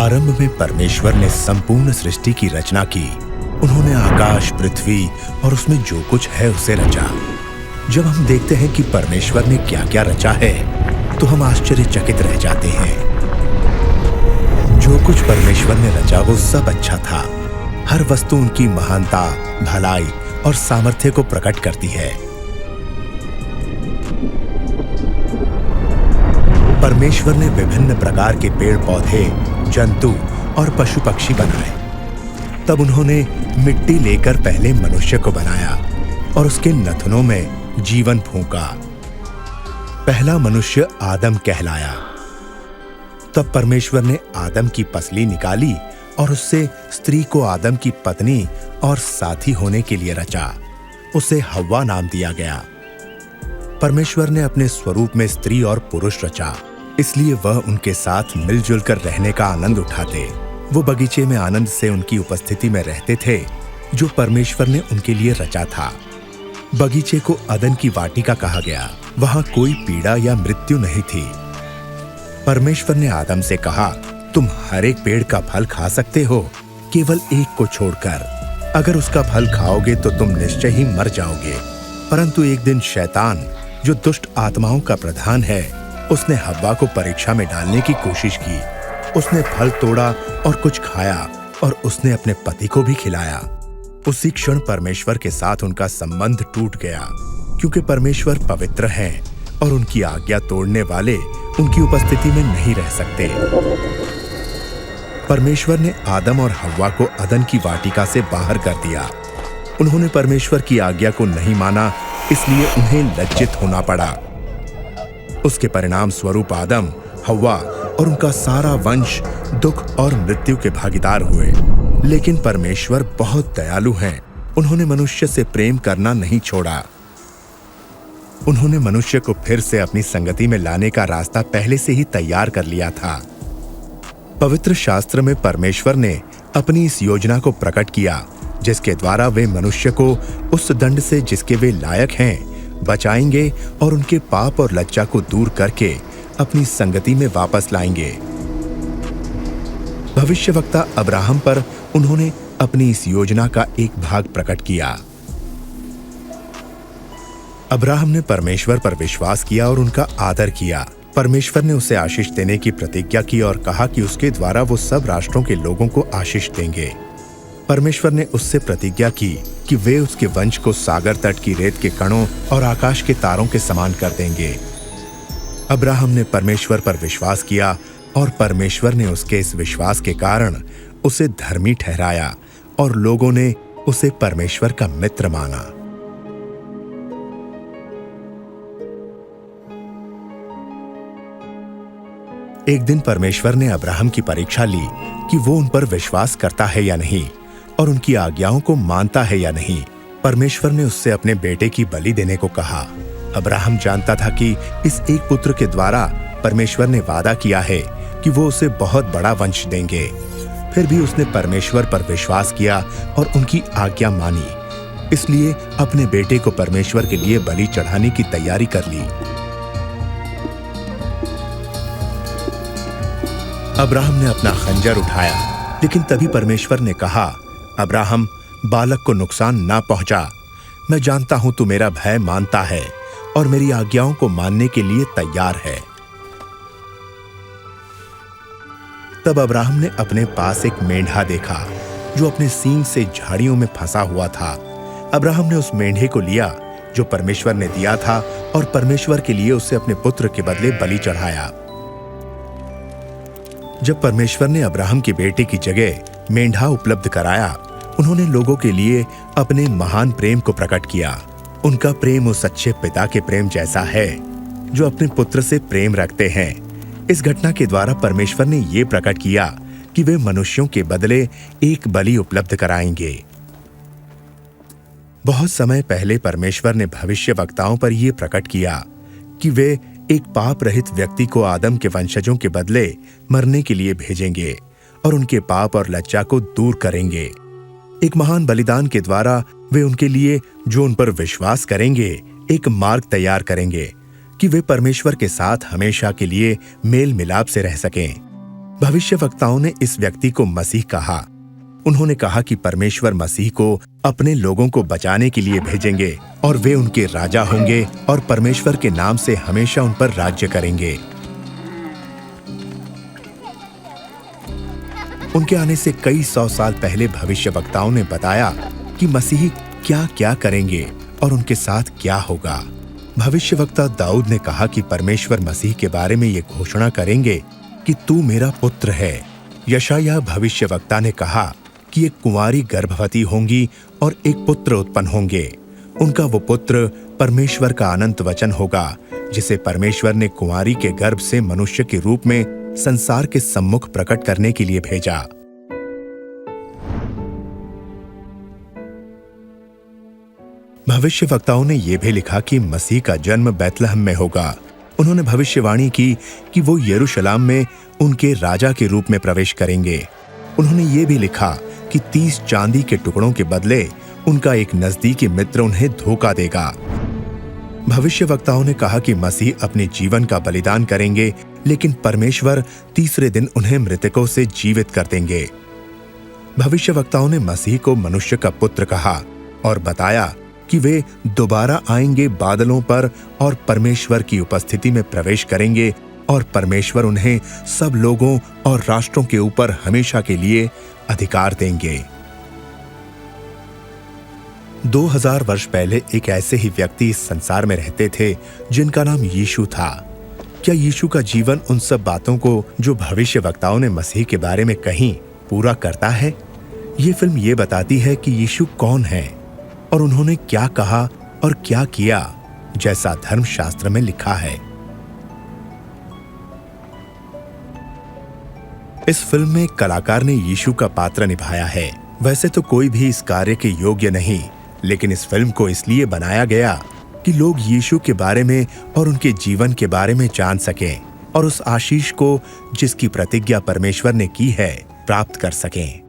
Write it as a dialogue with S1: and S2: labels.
S1: आरंभ में परमेश्वर ने संपूर्ण सृष्टि की रचना की। उन्होंने आकाश, पृथ्वी और उसमें जो कुछ है उसे रचा। जब हम देखते हैं कि परमेश्वर ने क्या क्या रचा है, तो हम आश्चर्यचकित रह जाते हैं। जो कुछ परमेश्वर ने रचा वो सब अच्छा था। हर वस्तु उनकी महानता, भलाई और सामर्थ्य को प्रकट करती है। परमेश्वर ने विभिन्न प्रकार के पेड़ पौधे, जंतु और पशु पक्षी बनाए। तब उन्होंने मिट्टी लेकर पहले मनुष्य को बनाया और उसके नथनों में जीवन फूंका। पहला मनुष्य आदम कहलाया। तब परमेश्वर ने आदम की पसली निकाली और उससे स्त्री को आदम की पत्नी और साथी होने के लिए रचा। उसे हव्वा नाम दिया गया। परमेश्वर ने अपने स्वरूप में स्त्री और पुरुष रचा, इसलिए वह उनके साथ मिलजुल कर रहने का आनंद उठाते। वो बगीचे में आनंद से उनकी उपस्थिति में रहते थे, जो परमेश्वर ने उनके लिए रचा था। बगीचे को अदन की वाटिका कहा गया। वहां कोई पीड़ा या मृत्यु नहीं थी। परमेश्वर ने आदम से कहा, तुम हर एक पेड़ का फल खा सकते हो, केवल एक को छोड़कर। अगर उसका फल खाओगे तो तुम निश्चय ही मर जाओगे। परंतु एक दिन शैतान, जो दुष्ट आत्माओं का प्रधान है, उसने हव्वा को परीक्षा में डालने की कोशिश की। उसने फल तोड़ा और कुछ खाया और उसने अपने पति को भी खिलाया। उसी क्षण परमेश्वर के साथ उनका संबंध टूट गया, क्योंकि परमेश्वर पवित्र हैं और उनकी आज्ञा तोड़ने वाले उनकी उपस्थिति में नहीं रह सकते। परमेश्वर ने आदम और हव्वा को अदन की वाटिका से बाहर कर दिया। उन्होंने परमेश्वर की आज्ञा को नहीं माना, इसलिए उन्हें लज्जित होना पड़ा। उसके परिणाम स्वरूप आदम, हव्वा और उनका सारा वंश दुख और मृत्यु के भागीदार हुए। लेकिन परमेश्वर बहुत दयालु हैं। उन्होंने मनुष्य से प्रेम करना नहीं छोड़ा। उन्होंने मनुष्य को फिर से अपनी संगति में लाने का रास्ता पहले से ही तैयार कर लिया था। पवित्र शास्त्र में परमेश्वर ने अपनी इस योजना को प्रकट किया, जिसके द्वारा वे मनुष्य को उस दंड से जिसके वे लायक हैं बचाएंगे और उनके पाप और लज्जा को दूर करके अपनी संगति में वापस लाएंगे। भविष्यवक्ता अब्राहम पर उन्होंने अपनी इस योजना का एक भाग प्रकट किया। अब्राहम ने परमेश्वर पर विश्वास किया और उनका आदर किया। परमेश्वर ने उसे आशीष देने की प्रतिज्ञा की और कहा कि उसके द्वारा वो सब राष्ट्रों के लोगों को आशीष देंगे। परमेश्वर ने उससे प्रतिज्ञा की कि वे उसके वंश को सागर तट की रेत के कणों और आकाश के तारों के समान कर देंगे। अब्राहम ने परमेश्वर पर विश्वास किया और परमेश्वर ने उसके इस विश्वास के कारण उसे धर्मी ठहराया और लोगों ने उसे परमेश्वर का मित्र माना। एक दिन परमेश्वर ने अब्राहम की परीक्षा ली कि वो उन पर विश्वास करता है या नहीं और उनकी आज्ञाओं को मानता है या नहीं। परमेश्वर ने उससे अपने बेटे की बलि देने को कहा। अब्राहम जानता था कि इस एक पुत्र के द्वारा परमेश्वर ने वादा किया है कि वो उसे बहुत बड़ा वंश देंगे। फिर भी उसने परमेश्वर पर विश्वास किया और उनकी आज्ञा मानी, इसलिए अपने बेटे को परमेश्वर के लिए बलि चढ़ाने की तैयारी कर ली। अब्राहम ने अपना खंजर उठाया, लेकिन तभी परमेश्वर ने कहा, अब्राहम, बालक को नुकसान ना पहुंचा। मैं जानता हूं तू मेरा भय मानता है और मेरी आज्ञाओं को मानने के लिए तैयार है। तब अब्राहम ने अपने पास एक मेंढा देखा जो अपने सींग से झाड़ियों में फंसा हुआ था। अब्राहम ने उस मेंढे को लिया जो परमेश्वर ने दिया था और परमेश्वर के लिए उसे अपने पुत्र के बदले बलि चढ़ाया। जब परमेश्वर ने अब्राहम के बेटे की जगह मेंढा उपलब्ध कराया, उन्होंने लोगों के लिए अपने महान प्रेम को प्रकट किया। उनका प्रेम उस अच्छे पिता के प्रेम जैसा है जो अपने पुत्र से प्रेम रखते हैं। इस घटना के द्वारा परमेश्वर ने यह प्रकट किया कि वे मनुष्यों के बदले एक बलि उपलब्ध कराएंगे। बहुत समय पहले परमेश्वर ने भविष्यवक्ताओं पर यह प्रकट किया कि वे एक पाप रहित व्यक्ति को आदम के वंशजों के बदले मरने के लिए भेजेंगे और उनके पाप और लज्जा को दूर करेंगे। एक महान बलिदान के द्वारा वे उनके लिए, जो उन पर विश्वास करेंगे, एक मार्ग तैयार करेंगे कि वे परमेश्वर के साथ हमेशा के लिए मेल मिलाप से रह सकें। भविष्यवक्ताओं ने इस व्यक्ति को मसीह कहा। उन्होंने कहा कि परमेश्वर मसीह को अपने लोगों को बचाने के लिए भेजेंगे और वे उनके राजा होंगे और परमेश्वर के नाम से हमेशा उन पर राज्य करेंगे। उनके आने से कई 100 साल पहले भविष्यवक्ताओं ने बताया कि मसीह क्या क्या करेंगे और उनके साथ क्या होगा। भविष्यवक्ता दाऊद ने कहा कि परमेश्वर मसीह के बारे में ये घोषणा करेंगे कि तू मेरा पुत्र है। यशायाह भविष्यवक्ता ने कहा कि एक कुंवारी गर्भवती होंगी और एक पुत्र उत्पन्न होंगे। उनका वो पुत्र परमेश्वर का अनंत वचन होगा, जिसे परमेश्वर ने कुंवारी के गर्भ से मनुष्य के रूप में संसार के सम्मुख प्रकट करने के लिए भेजा। भविष्यवक्ताओं ने यह भी लिखा कि मसीह का जन्म बैतलहम में होगा। उन्होंने भविष्यवाणी की कि वो यरूशलेम में उनके राजा के रूप में प्रवेश करेंगे। उन्होंने ये भी लिखा कि 30 चांदी के टुकड़ों के बदले उनका एक नजदीकी मित्र उन्हें धोखा देगा। भविष्यवक्ताओं ने कहा कि मसीह अपने जीवन का बलिदान करेंगे, लेकिन परमेश्वर तीसरे दिन उन्हें मृतकों से जीवित कर देंगे। भविष्यवक्ताओं ने मसीह को मनुष्य का पुत्र कहा और बताया कि वे दोबारा आएंगे बादलों पर और परमेश्वर की उपस्थिति में प्रवेश करेंगे और परमेश्वर उन्हें सब लोगों और राष्ट्रों के ऊपर हमेशा के लिए अधिकार देंगे। 2000 वर्ष पहले एक ऐसे ही व्यक्ति इस संसार में रहते थे जिनका नाम यीशु था। क्या यीशु का जीवन उन सब बातों को जो भविष्यवक्ताओं ने मसीह के बारे में कहीं पूरा करता है? ये फिल्म ये बताती है कि यीशु कौन है और उन्होंने क्या कहा और क्या किया, जैसा धर्मशास्त्र में लिखा है। इस फिल्म में कलाकार ने यीशु का पात्र निभाया है। वैसे तो कोई भी इस कार्य के योग्य नहीं, लेकिन इस फिल्म को इसलिए बनाया गया कि लोग यीशु के बारे में और उनके जीवन के बारे में जान सकें और उस आशीष को जिसकी प्रतिज्ञा परमेश्वर ने की है प्राप्त कर सकें।